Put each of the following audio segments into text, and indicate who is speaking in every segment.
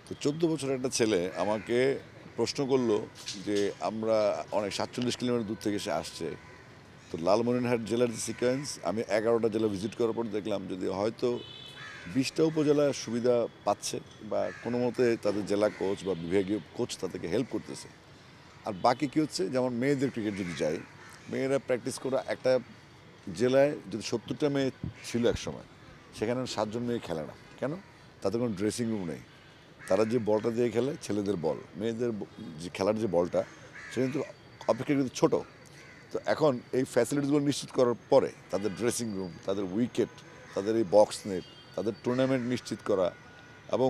Speaker 1: তো 14 বছরের একটা ছেলে আমাকে প্রশ্ন করলো যে আমরা অনেক 47 কিলোমিটার দূর থেকে সে আসছে। তো লালমনিরহাট জেলার যে সিকোয়েন্স, আমি 11টা জেলা ভিজিট করার পর দেখলাম যদি হয়তো 20টা উপজেলা সুবিধা পাচ্ছে বা কোনো মতে তাদের জেলা কোচ বা বিভাগীয় কোচ তাদেরকে হেল্প করতেছে। আর বাকি কী হচ্ছে, যেমন মেয়েদের ক্রিকেট যদি যাই, মেয়েরা প্র্যাকটিস করা একটা জেলায় যদি 70টা মেয়ে ছিল এক সময়, সেখানে 7জন মেয়ে খেলে না কেন? তাদের কোনো ড্রেসিং রুম নেই। তারা যে বলটা দিয়ে খেলে ছেলেদের বল, মেয়েদের যে খেলার যে বলটা সে কিন্তু অপেক্ষাকৃত ছোট। তো এখন এই ফ্যাসিলিটিসগুলো নিশ্চিত করার পরে তাদের ড্রেসিং রুম, তাদের উইকেট, তাদের এই বক্স নেট, তাদের টুর্নামেন্ট নিশ্চিত করা, এবং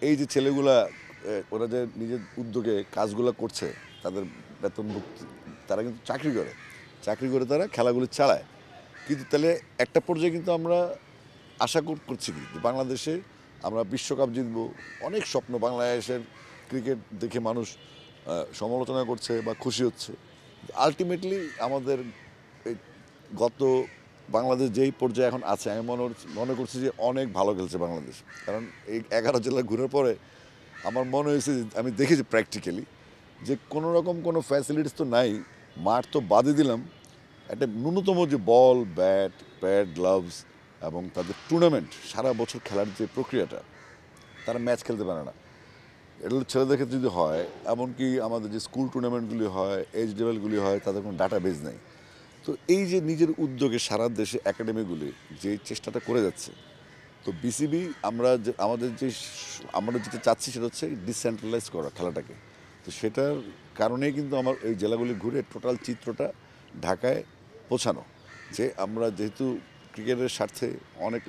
Speaker 1: এই যে ছেলেগুলা ওরা যে নিজের উদ্যোগে কাজগুলো করছে, তাদের বেতনভুক্তি, তারা কিন্তু চাকরি করে তারা খেলাগুলো চালায়। কিন্তু তাহলে একটা পর্যায়ে কিন্তু আমরা আশা করছি কি যে বাংলাদেশে আমরা বিশ্বকাপ জিতব। অনেক স্বপ্ন, বাংলাদেশের ক্রিকেট দেখে মানুষ সমালোচনা করছে বা খুশি হচ্ছে। আলটিমেটলি আমাদের এই গত বাংলাদেশ যেই পর্যায়ে এখন আছে, আমি মনে করছি যে অনেক ভালো খেলছে বাংলাদেশ। কারণ এই 11 জেলা ঘুরার পরে আমার মনে হয়েছে যে আমি দেখেছি প্র্যাকটিক্যালি যে কোনো রকম কোনো ফ্যাসিলিটিস তো নাই। মাঠ তো বাদই দিলাম, একটা ন্যূনতম যে বল, ব্যাট, প্যাড, গ্লাভস এবং তাদের টুর্নামেন্ট সারা বছর খেলার যে প্রক্রিয়াটা, তারা ম্যাচ খেলতে পারে না। এটা হলো ছেলেদের ক্ষেত্রে যদি হয়, এমনকি আমাদের যে স্কুল টুর্নামেন্টগুলি হয়, এজ লেভেলগুলি হয়, তাদের কোনো ডাটা বেজ নেই। তো এই যে নিজের উদ্যোগে সারা দেশে একাডেমিগুলি যে চেষ্টাটা করে যাচ্ছে, তো বিসিবি আমরা যেটা চাচ্ছি সেটা হচ্ছে ডিসেন্ট্রালাইজ করা খেলাটাকে। তো সেটার কারণেই কিন্তু আমার এই জেলাগুলি ঘুরে টোটাল চিত্রটা ঢাকায় পৌঁছানো, যে আমরা যেহেতু ক্রিকেটের স্বার্থে অনেক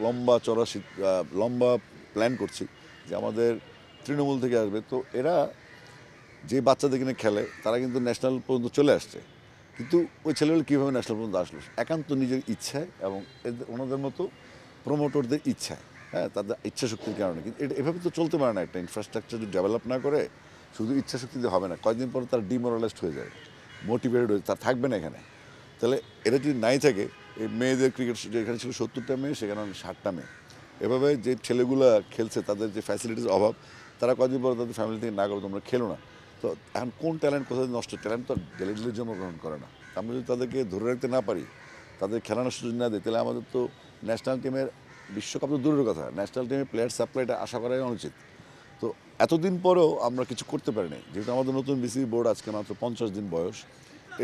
Speaker 1: লম্বা প্ল্যান করছি যে আমাদের তৃণমূল থেকে আসবে। তো এরা যে বাচ্চাদের কিনে খেলে তারা কিন্তু ন্যাশনাল পর্যন্ত চলে আসছে, কিন্তু ওই ছেলেগুলো কীভাবে ন্যাশনাল পর্যন্ত আসলো? একান্ত নিজের ইচ্ছায় এবং ওনাদের মতো প্রমোটরদের ইচ্ছায়, হ্যাঁ, তাদের ইচ্ছা শক্তির কারণে। কিন্তু এটা এভাবে তো চলতে পারে না। একটা ইনফ্রাস্ট্রাকচার যদি ডেভেলপ না করে শুধু ইচ্ছা শক্তিতে হবে না, কয়েকদিন পর তারা ডিমোরালাইজড হয়ে যায়, মোটিভেটেড হয়ে তার থাকবে না এখানে। তাহলে এটা যদি নাই থাকে, এই মেয়েদের ক্রিকেট যেখানে ছিল 70টা মেয়ে, সেখানে 60টা মেয়ে। এভাবে যে ছেলেগুলো খেলছে তাদের যে ফ্যাসিলিটিস অভাব, তারা কয়েকদিন পর তাদের ফ্যামিলি থেকে না করে তোমরা খেলো না। তো এখন কোন ট্যালেন্ট কোথায় নষ্ট? ট্যালেন্ট তো ডেলি ডেলি জন্মগ্রহণ করে না। আমরা যদি তাদেরকে ধরে রাখতে না পারি, তাদের খেলানোর সুযোগ না দিই, তাহলে আমাদের তো ন্যাশনাল টিমের, বিশ্বকাপ তো দূরের কথা, ন্যাশনাল টিমের প্লেয়ার সাপ্লাইটা আশা করাই অনুচিত। তো এতদিন পরেও আমরা কিছু করতে পারিনি, যেহেতু আমাদের নতুন বিসিবি বোর্ড আজকে মাত্র 50 দিন বয়স।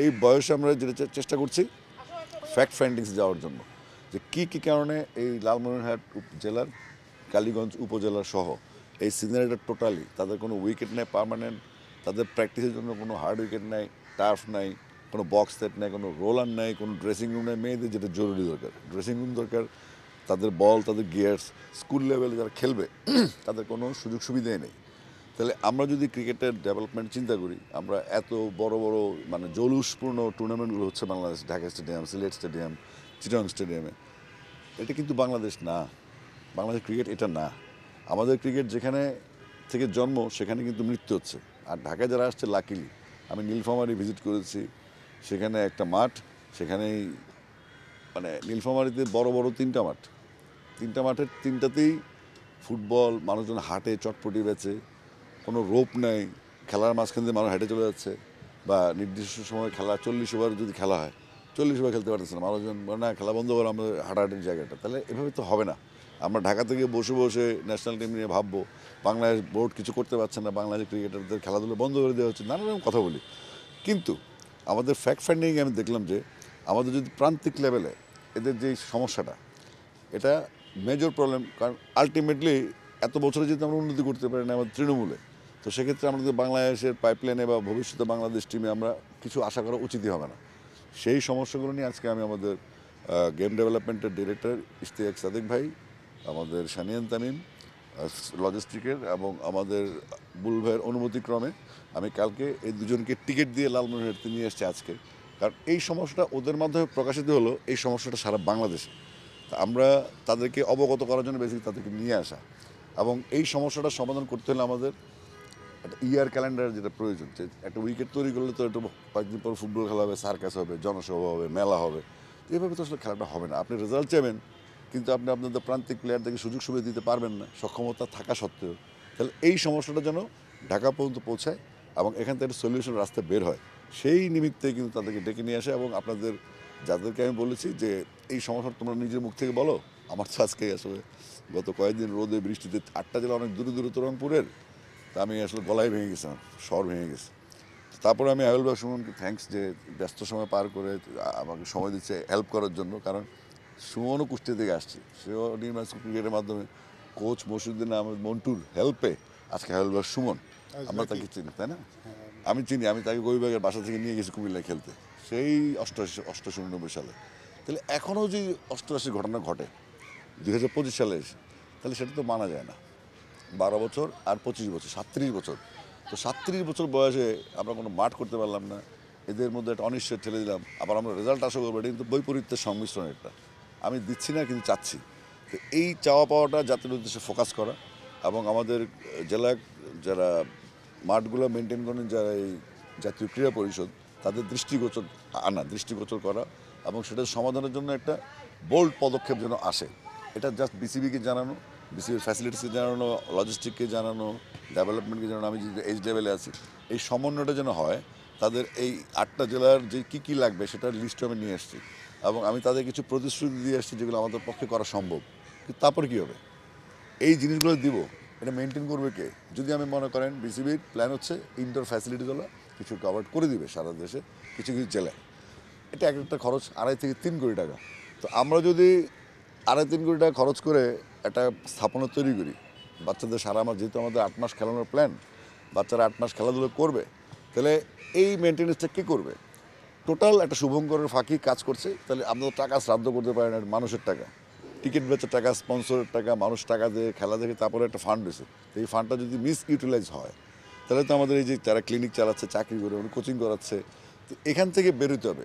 Speaker 1: এই বয়সে আমরা যেটা চেষ্টা করছি ফ্যাক্ট ফাইন্ডিংস যাওয়ার জন্য, যে কী কী কারণে এই লালমনিরহাট জেলার, কালীগঞ্জ উপজেলা সহ এই সিনারিটা টোটালি তাদের কোনো উইকেট নেই পার্মানেন্ট, তাদের প্র্যাকটিসের জন্য কোনো হার্ড উইকেট নেই, টার্ফ নাই, কোনো বক্স সেট নেই, কোনো রোলার নেই, কোনো ড্রেসিং রুম নেই। মেয়েদের যেটা জরুরি দরকার, ড্রেসিং রুম দরকার, তাদের বল, তাদের গিয়ার্স, স্কুল লেভেলে যারা খেলবে তাদের কোনো সুযোগ সুবিধাই নেই। তাহলে আমরা যদি ক্রিকেটের ডেভেলপমেন্ট চিন্তা করি, আমরা এত বড় বড় মানে জৌলুসপূর্ণ টুর্নামেন্টগুলো হচ্ছে বাংলাদেশ, ঢাকা স্টেডিয়াম, সিলেট স্টেডিয়াম, চিটাগং স্টেডিয়ামে, এটা কিন্তু বাংলাদেশ না। বাংলাদেশ ক্রিকেট এটা না। আমাদের ক্রিকেট যেখানে থেকে জন্ম সেখানে কিন্তু মৃত্যু হচ্ছে। আর ঢাকায় যারা আসছে লাকিলি, আমি নীলফামারী ভিজিট করেছি, সেখানে একটা মাঠ, সেখানেই মানে নীলফামারীতে বড় বড় 3টা মাঠ, 3টা মাঠের 3টাতেই ফুটবল, মানুষজন হাঁটে, চটপটি বেচে, কোনো রোপ নেই, খেলার মাঝখান দিয়ে মানুষ হেঁটে চলে যাচ্ছে, বা নির্দিষ্ট সময় খেলা 40 ওভার যদি খেলা হয়, 40 ওভার খেলতে পারতেছে না, মানুষজন বলে না খেলা বন্ধ করে আমাদের হাঁটাহাঁটির জায়গাটা। তাহলে এভাবে তো হবে না। আমরা ঢাকা থেকে বসে বসে ন্যাশনাল টিম নিয়ে ভাববো, বাংলাদেশ বোর্ড কিছু করতে পারছে না, বাংলাদেশ ক্রিকেটারদের খেলাধুলো বন্ধ করে দেওয়া হচ্ছে, নানা রকম কথা বলি। কিন্তু আমাদের ফ্যাক্ট ফাইন্ডিংয়ে আমি দেখলাম যে আমাদের যদি প্রান্তিক লেভেলে এদের যে সমস্যাটা, এটা মেজর প্রবলেম। কারণ আলটিমেটলি এত বছরে যদি আমরা উন্নতি করতে পারি না আমাদের তৃণমূলে, তো সেক্ষেত্রে আমাদের বাংলাদেশের পাইপলাইনে বা ভবিষ্যতে বাংলাদেশ টিমে আমরা কিছু আশা করা উচিতই হবে না। সেই সমস্যাগুলো নিয়ে আজকে আমি আমাদের গেম ডেভেলপমেন্টের ডিরেক্টর ইশতিয়াক সাদিক ভাই, আমাদের সানিয়ান তামিম লজিস্টিকের, এবং আমাদের বুল ভাইয়ের অনুমতিক্রমে আমি কালকে এই দুজনকে টিকিট দিয়ে লালমনিরহাটে নিয়ে এসেছি আজকে। কারণ এই সমস্যাটা ওদের মাধ্যমে প্রকাশিত হলো, এই সমস্যাটা সারা বাংলাদেশে। তা আমরা তাদেরকে অবগত করার জন্য বেশি তাদেরকে নিয়ে আসা, এবং এই সমস্যাটা সমাধান করতে হলে আমাদের একটা ইয়ার ক্যালেন্ডার যেটা প্রয়োজন, যে একটা উইকেট তৈরি করলে তো একটু কয়েকদিন পর ফুটবল খেলা হবে, সার্কাস হবে, জনসভা হবে, মেলা হবে। এভাবে তো আসলে খেলাটা হবে না। আপনি রেজাল্ট চাইবেন, কিন্তু আপনি আপনাদের প্রান্তিক প্লেয়ারদেরকে সুযোগ সুবিধা দিতে পারবেন না, সক্ষমতা থাকা সত্ত্বেও। তাহলে এই সমস্যাটা যেন ঢাকা পর্যন্ত পৌঁছায় এবং এখান থেকে সলিউশন রাস্তা বের হয়, সেই নিমিত্তে কিন্তু তাদেরকে ডেকে নিয়ে আসে। এবং আপনাদের যাদেরকে আমি বলেছি যে এই সমস্যা তোমরা নিজের মুখ থেকে বলো, আমার তো আজকে আসলে গত কয়েকদিন রোদে বৃষ্টিতে 8টা জেলা অনেক দূরে দূরে তো রংপুরের, তা আমি আসলে গলায় ভেঙে গেছি, আমার স্বর ভেঙে গেছে। তারপরে আমি আয়ুল সুমনকে থ্যাঙ্কস যে ব্যস্ত সময় পার করে আমাকে সময় দিচ্ছে হেল্প করার জন্য, কারণ সুমনও কুষ্টিয়া থেকে আসছে, সেও নির্মাণ ক্রিকেটের মাধ্যমে কোচ মসিউদ্দিন আহমেদ মন্টুর হেল্পে আজকে আয়ুল সুমন, আমরা তাকে চিনি তাই না? আমি চিনি, আমি তাকে গরিবাগের বাসা থেকে নিয়ে গেছি কুমিল্লায় খেলতে সেই 88 সালে। তাহলে এখনও যদি 88 ঘটনা ঘটে 2025 সালে এসে, তাহলে সেটা তো মানা যায় না। 12 বছর আর 25 বছর, 37 বছর। তো 37 বছর বয়সে আমরা কোনো মাঠ করতে পারলাম না, এদের মধ্যে একটা অনিশ্চয় ঠেলে দিলাম, আবার আমরা রেজাল্ট আশা করবো, এটা কিন্তু বৈপরীত্যের সংমিশ্রণ। একটা আমি দিচ্ছি না কিন্তু চাচ্ছি। তো এই চাওয়া পাওয়াটা জাতির উদ্দেশ্যে ফোকাস করা এবং আমাদের জেলা যারা মাঠগুলো মেনটেন করেন, যারা এই জাতীয় ক্রীড়া পরিষদ, তাদের দৃষ্টিগোচর করা এবং সেটার সমাধানের জন্য একটা বোল্ড পদক্ষেপ যেন আসে। এটা জাস্ট বিসিবিকে জানানো, বিসিবির ফ্যাসিলিটিসকে জানানো, লজিস্টিককে জানানো, ডেভেলপমেন্টকে জানানো, আমি যে এইচ লেভেলে আছি, এই সমন্বয়টা যেন হয়। তাদের এই 8টা জেলার যে কী লাগবে সেটার লিস্ট আমি নিয়ে এসেছি এবং আমি তাদের কিছু প্রতিশ্রুতি দিয়ে এসেছি যেগুলো আমাদের পক্ষে করা সম্ভব। কিন্তু তারপর কী হবে? এই জিনিসগুলো দিব, এটা মেনটেন করবে কে? যদি আমি মনে করেন বিসিবির প্ল্যান হচ্ছে ইনডোর ফ্যাসিলিটিগুলো কিছু কভার করে দিবে সারা দেশে কিছু কিছু জেলায়, এটা এক একটা খরচ 2.5 থেকে 3 কোটি টাকা। তো আমরা যদি 2.5-3 কোটি টাকা খরচ করে একটা স্থাপনা তৈরি করি, বাচ্চাদের সারা মাস, যেহেতু আমাদের 8 মাস খেলানোর প্ল্যান, বাচ্চারা 8 মাস খেলাধুলো করবে, তাহলে এই মেনটেন্যান্সটা কে করবে? টোটাল একটা শুভঙ্করের ফাঁকি কাজ করছে। তাহলে আমরা তো টাকা শ্রাদ্ধ করতে পারি না, মানুষের টাকা, টিকিট বেচার টাকা, স্পন্সরের টাকা, মানুষ টাকা দিয়ে খেলা দেখে, তারপরে একটা ফান্ড হয়েছে। তো এই ফান্ডটা যদি মিস ইউটিলাইজ হয়, তাহলে তো আমাদের এই যে যারা ক্লিনিক চালাচ্ছে, চাকরি করে, কোচিং করাচ্ছে, তো এখান থেকে বেরোতে হবে।